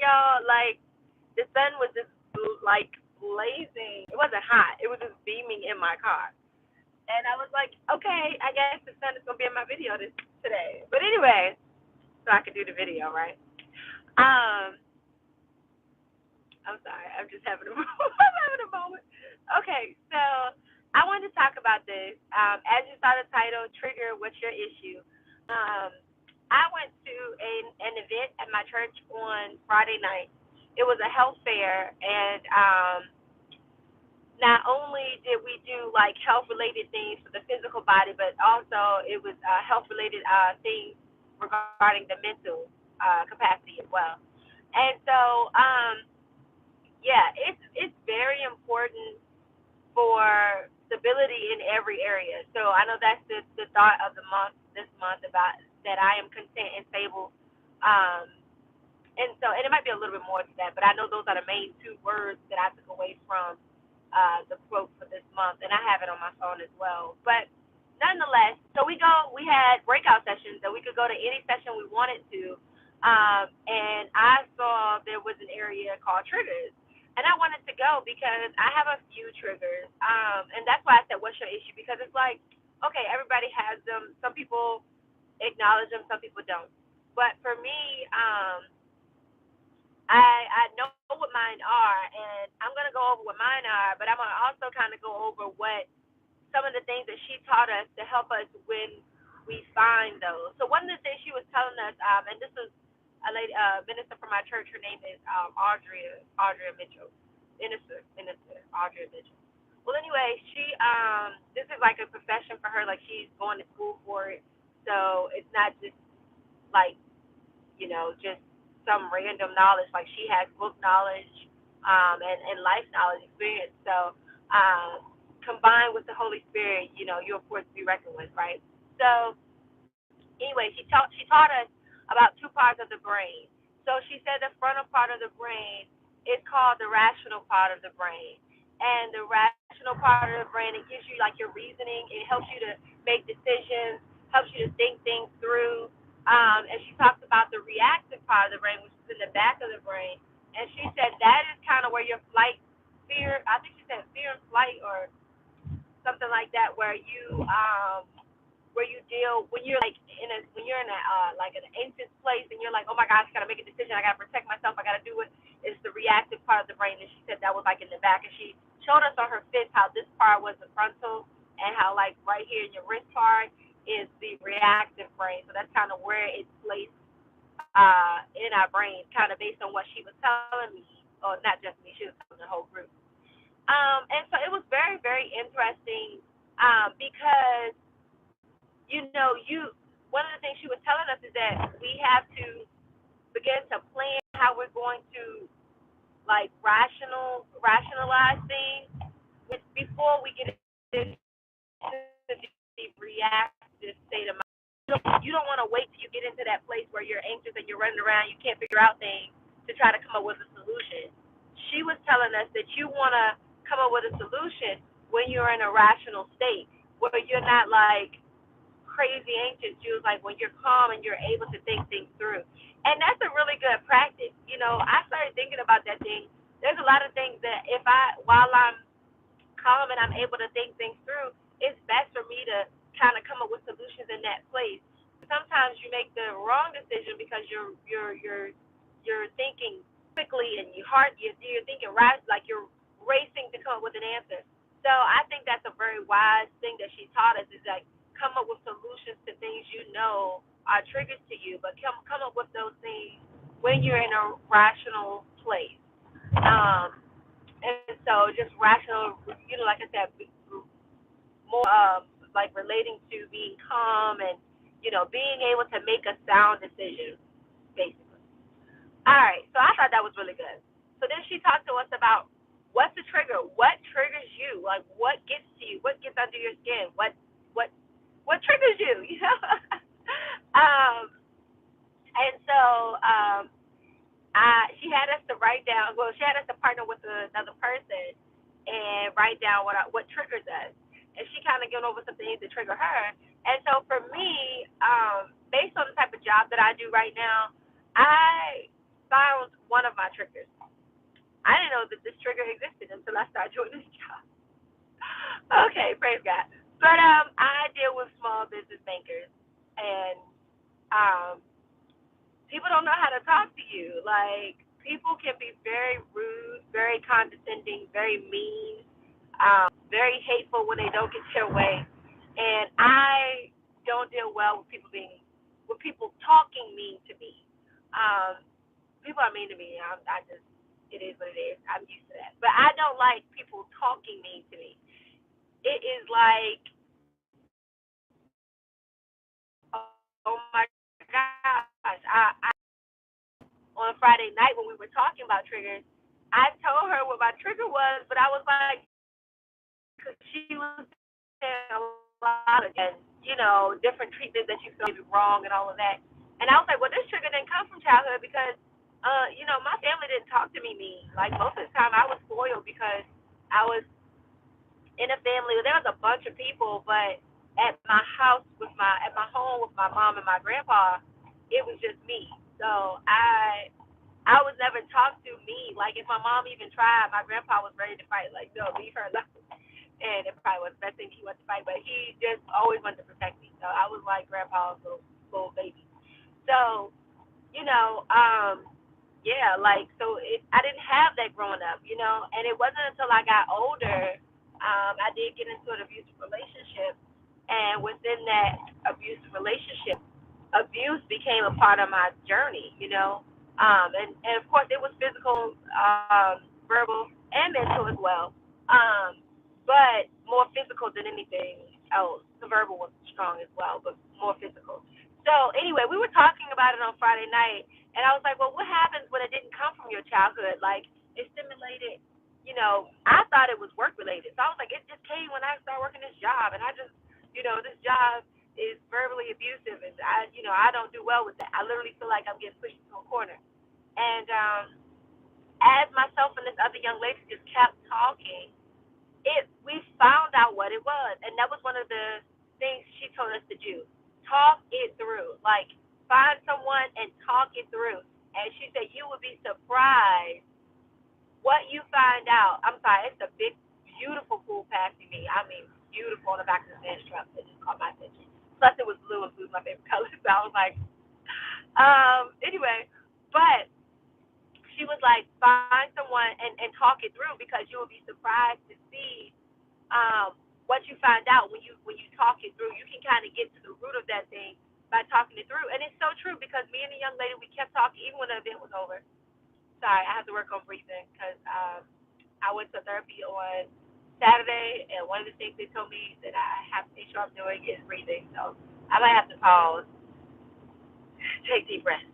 y'all. Like the sun was just like blazing. It wasn't hot. It was just beaming in my car. And I was like, okay, I guess the sun is gonna be in my video today. But anyway, so I could do the video, right? Um, I'm sorry. I'm just having a I'm having a moment. Okay, so I wanted to talk about this. As you saw the title, trigger. What's your issue? Um, I went to an event at my church on Friday night. It was a health fair, and not only did we do like health related things for the physical body, but also it was health related things regarding the mental capacity as well. And so, yeah, it's very important for stability in every area. So I know that's the thought of the month this month about that I am content and stable. Um, and so, and it might be a little bit more to that, but I know those are the main two words that I took away from the quote for this month, and I have it on my phone as well. But nonetheless, so we had breakout sessions that we could go to any session we wanted to, and I saw there was an area called triggers, and I wanted to go because I have a few triggers, and that's why I said, "What's your issue?" Because it's like, okay, everybody has them. Some people acknowledge them, some people don't. But for me, I know what mine are, and I'm gonna go over what mine are, but I'm gonna also kind of go over what some of the things that she taught us to help us when we find those. So one of the things she was telling us, and this was a lady, minister from my church. Her name is Audrey Mitchell, minister Audrey Mitchell. Well, anyway, she this is like a profession for her. Like she's going to school for it, so it's not just like just some random knowledge. Like she has book knowledge, and life knowledge experience. So combined with the Holy Spirit, you're of course to be reckoned with, right? So anyway, she taught us about two parts of the brain. So she said the frontal part of the brain is called the rational part of the brain. And the rational part of the brain, it gives you like your reasoning, it helps you to make decisions, helps you to think things through. And she talked about the reactive part of the brain, which is in the back of the brain. And she said that is kind of where your flight fear, I think she said fear and flight or something like that, where you deal when you're like when you're in a like an anxious place and you're like, oh my gosh, I gotta make a decision, I gotta protect myself, I gotta do it. It's the reactive part of the brain, and she said that was like in the back, and she showed us on her fist how this part was the frontal, and how like right here in your wrist part is the reactive brain. So that's kind of where it's placed in our brains, kind of based on what she was telling me, or not just me, she was telling the whole group. And so it was very, very interesting because you one of the things she was telling us is that we have to begin to plan how we're going to like rationalize things before we get into the reactive state of mind. You don't want to wait till you get into that place where you're anxious and you're running around, you can't figure out things to try to come up with a solution. She was telling us that you want to come up with a solution when you're in a rational state, where you're not like crazy anxious. She was like when you're calm and you're able to think things through. And that's a really good practice. I started thinking about that thing. There's a lot of things that if while I'm calm and I'm able to think things through, it's best for me to kind of come up with solutions in that place. Sometimes you make the wrong decision because you're thinking quickly and you're thinking right, like you're racing to come up with an answer. So I think that's a very wise thing that she taught us is like come up with solutions to things are triggers to you, but come up with those things when you're in a rational place. Um, and so just rational, like I said, more like relating to being calm and being able to make a sound decision, basically. All right, so I thought that was really good. So then she talked to us about what's the trigger, what triggers you, like what gets to you, what gets under your skin, what what triggers you, um, and so she had us to write down. Well, she had us to partner with another person and write down what triggers us. And she kind of went over some things that trigger her. And so for me, based on the type of job that I do right now, I found one of my triggers. I didn't know that this trigger existed until I started doing this job. Okay, praise God. But I deal with small business bankers, and um, people don't know how to talk to you. Like, people can be very rude, very condescending, very mean, very hateful when they don't get their way. And I don't deal well with people talking mean to me. Um, People are mean to me. I just, it is what it is. I'm used to that. But I don't like people talking mean to me. It is like, oh my gosh, on Friday night when we were talking about triggers, I told her what my trigger was, but I was like, because she was saying a lot of, and different treatment that you feel is wrong and all of that. And I was like, well, this trigger didn't come from childhood because, my family didn't talk to me mean. Like, most of the time, I was spoiled because I was in a family. There was a bunch of people, but at my house at my home with my mom and my grandpa, it was just me. So I was never talked to me. Like, if my mom even tried, my grandpa was ready to fight. Like, no, leave her alone. And it probably was the best thing he wanted to fight, but he just always wanted to protect me. So I was like grandpa's little baby. So, you know, um, yeah, like, so I didn't have that growing up, and it wasn't until I got older, I did get into an abusive relationship, and within that abusive relationship, abuse became a part of my journey, and of course it was physical, verbal, and mental as well, but more physical than anything else. The verbal was strong as well, but more physical. So anyway, we were talking about it on Friday night, and I was like, well, what happens when it didn't come from your childhood? Like, it stimulated, I thought it was work related. So I was like, it just came when I started working this job, and I just, this job is verbally abusive, and I don't do well with that. I literally feel like I'm getting pushed into a corner. And as myself and this other young lady just kept talking, we found out what it was, and that was one of the things she told us to do. Talk it through. Like, find someone and talk it through. And she said you would be surprised what you find out. I'm sorry, it's a big, beautiful pool passing me. I mean, beautiful on the back of the bench truck. It just caught my attention. Plus, it was blue, and blue's my favorite color. So I was like, anyway, but she was like, find someone and talk it through because you will be surprised to see what you find out when you talk it through. You can kind of get to the root of that thing by talking it through. And it's so true because me and the young lady, we kept talking even when the event was over. Sorry, I have to work on breathing because I went to therapy on Saturday, and one of the things they told me that I have to make sure I'm doing is breathing. So I might have to pause, take deep breaths,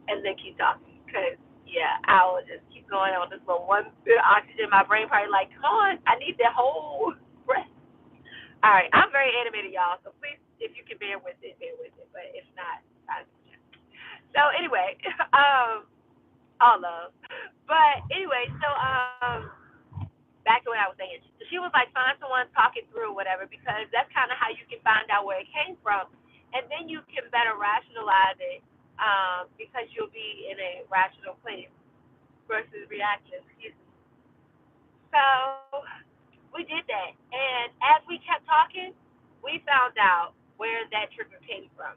and then keep talking because, yeah, I will just keep going on this little one bit of oxygen. My brain probably like, come on, I need that whole breath. All right, I'm very animated, y'all. So please, if you can bear with it, bear with it. But if not, I understand. So anyway, all love. But anyway, so back to what I was saying. So she was like, find someone, talk it through, whatever, because that's kind of how you can find out where it came from, and then you can better rationalize it, because you'll be in a rational place versus reactive. Excuse me. So we did that, and as we kept talking, we found out where that trigger came from.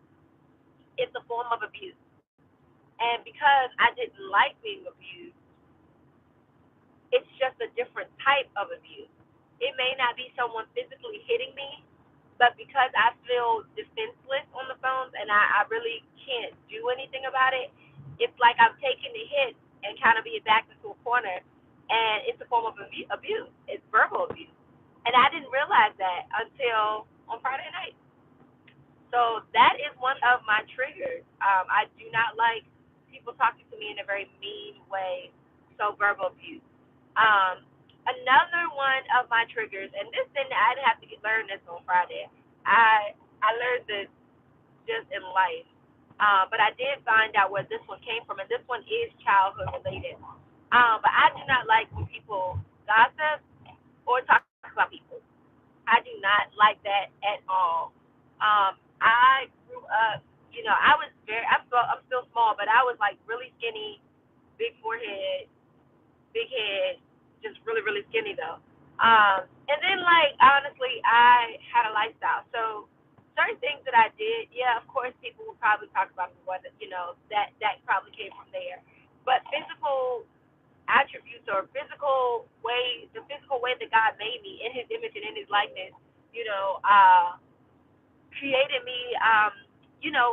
It's a form of abuse, and because I didn't like being abused, it's just a different type of abuse. It may not be someone physically hitting me, but because I feel defenseless on the phones and I really can't do anything about it, it's like I'm taking the hit and kind of being backed into a corner, and it's a form of abuse. It's verbal abuse. And I didn't realize that until on Friday night. So that is one of my triggers. I do not like people talking to me in a very mean way, so verbal abuse. Another one of my triggers, and this thing I didn't have to learn this on Friday. I learned this just in life, but I did find out where this one came from, and this one is childhood related. But I do not like when people gossip or talk about people. I do not like that at all. I grew up, I was I'm still small, but I was like really skinny, big forehead, big head, just really, really skinny though. And then like honestly, I had a lifestyle. So certain things that I did, yeah, of course people will probably talk about me what that probably came from there. But physical attributes or the physical way that God made me in his image and in his likeness, you know, created me,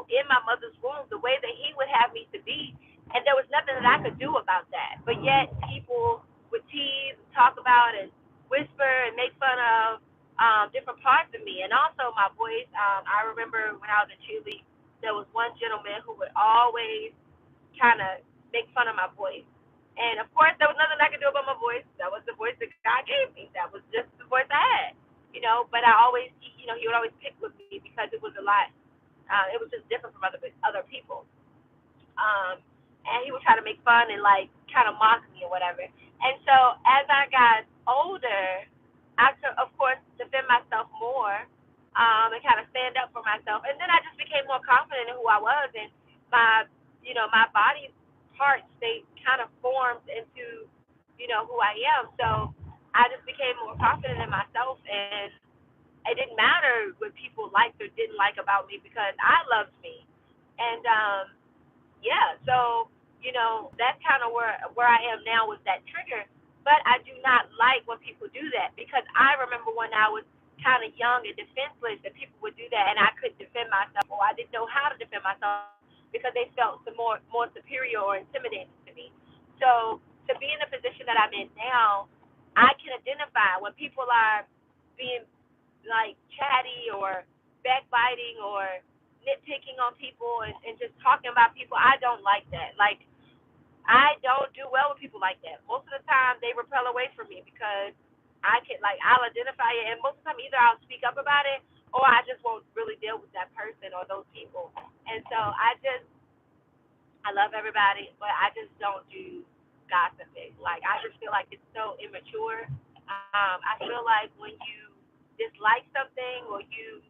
in my mother's womb, the way that he would have me to be. And there was nothing that I could do about that. But yet people would tease, talk about, and whisper and make fun of different parts of me. And also my voice. I remember when I was in cheerleading, there was one gentleman who would always kind of make fun of my voice. And of course, there was nothing I could do about my voice. That was the voice that God gave me. That was just the voice I had, But I always, he would always pick with me because it was a lot. It was just different from other people. And he would try to make fun and like kind of mock me or whatever. And so as I got older, I could, of course, defend myself more, and kind of stand up for myself. And then I just became more confident in who I was, and my, my body parts they kind of formed into, who I am. So I just became more confident in myself, and it didn't matter what people liked or didn't like about me because I loved me. And yeah, so that's kind of where I am now with that trigger. But I do not like when people do that because I remember when I was kind of young and defenseless that people would do that and I couldn't defend myself or I didn't know how to defend myself because they felt more superior or intimidating to me. So to be in the position that I'm in now, I can identify when people are being like chatty or backbiting or nitpicking on people and just talking about people. I don't like that. Like I don't do well with people like that. Most of the time they repel away from me because I'll identify it and most of the time either I'll speak up about it or I just won't really deal with that person or those people. And so I love everybody, but I just don't do gossiping. Like I just feel like it's so immature. I feel like when you dislike something or you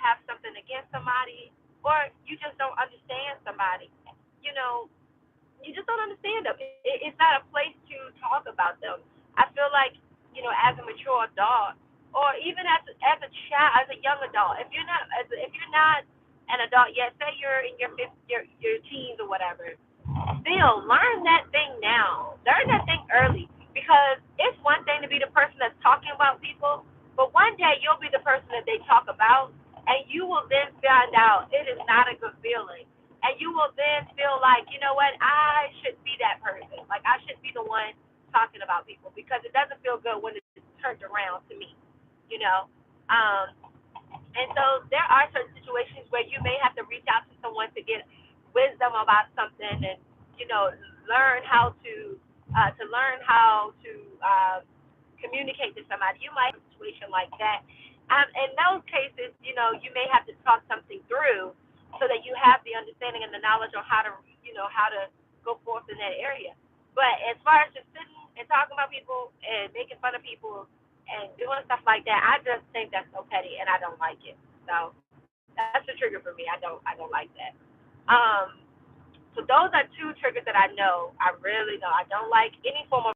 have something against somebody or you just don't understand somebody, you know, you just don't understand them. It's not a place to talk about them. I feel like as a mature adult, or even as a child, as a young adult, if you're not an adult yet, say you're in your teens or whatever, still learn that thing now. Learn that thing early because it's one thing to be the person that's talking about people, but one day you'll be the person that they talk about, and you will then find out it is not a good feeling. And you will then feel like, you know what, I shouldn't be that person. Like I shouldn't be the one talking about people because it doesn't feel good when it's turned around to me, you know. Um, and so there are certain situations where you may have to reach out to someone to get wisdom about something and, learn how to communicate to somebody. You might have a situation like that. In those cases, you may have to talk something through so that you have the understanding and the knowledge on how to go forth in that area. But as far as just sitting and talking about people and making fun of people and doing stuff like that, I just think that's so petty and I don't like it. So that's a trigger for me. I don't like that. Um, so those are two triggers that I know. I really know. I don't like any form of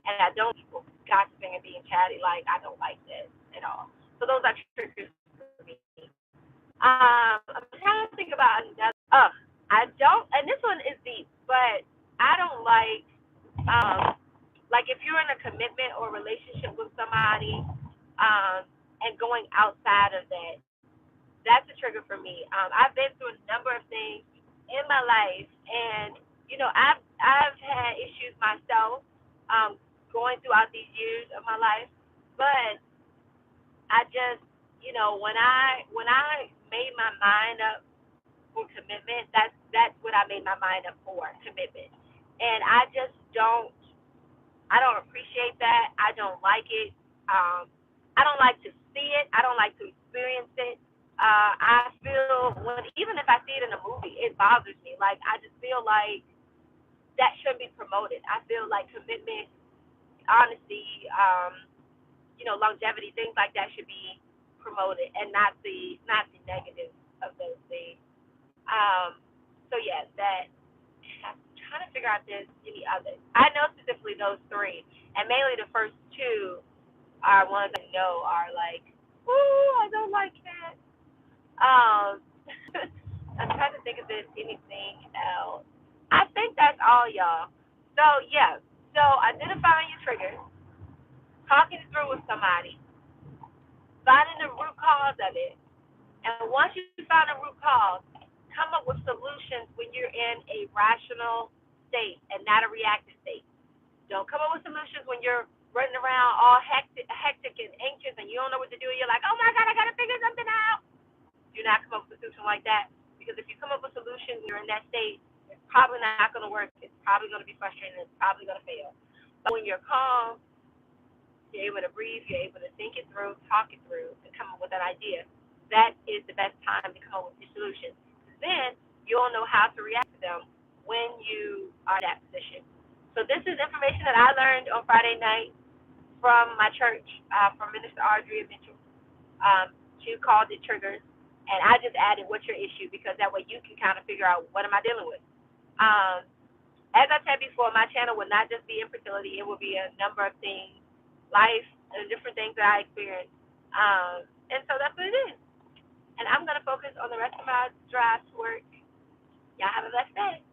and I don't people gossiping and being chatty. Like I don't like that at all. So those are triggers for me. I'm trying to think about another. I don't, and this one is deep, but I don't like if you're in a commitment or relationship with somebody, and going outside of that, that's a trigger for me. I've been through a number of things in my life, and I've had issues myself, going throughout these years of my life, but I just, when I made my mind up for commitment, that's what I made my mind up for, commitment. And I don't appreciate that. I don't like it. I don't like to see it. I don't like to experience it. I feel even if I see it in a movie, it bothers me. Like I just feel like that shouldn't be promoted. I feel like commitment, honesty, longevity, things like that should be promoted, and not the negative of those things. Um, so yeah, that I'm trying to figure out if there's any others. I know specifically those three, and mainly the first two are ones I know are like, ooh, I don't like that. Um, I'm trying to think if there's anything else. I think that's all, y'all. So yeah, so identifying your triggers, talking it through with somebody, finding the root cause of it, and once you find a root cause, come up with solutions when you're in a rational state and not a reactive state. Don't come up with solutions when you're running around all hectic and anxious and you don't know what to do and you're like, oh my God, I gotta figure something out. Do not come up with a solution like that because if you come up with solutions and you're in that state, it's probably not going to work. It's probably going to be frustrating. It's probably going to fail. But when you're calm, you're able to breathe, you're able to think it through, talk it through, and come up with an idea. That is the best time to come up with your solutions. Then you'll know how to react to them when you are in that position. So this is information that I learned on Friday night from my church, from Minister Audrey Mitchell. She called it triggers, and I just added what's your issue because that way you can kind of figure out what am I dealing with. Um, as I said before, my channel will not just be infertility; it will be a number of things, life, and different things that I experience. And so that's what it is. And I'm gonna focus on the rest of my drive to work. Y'all have a blessed day.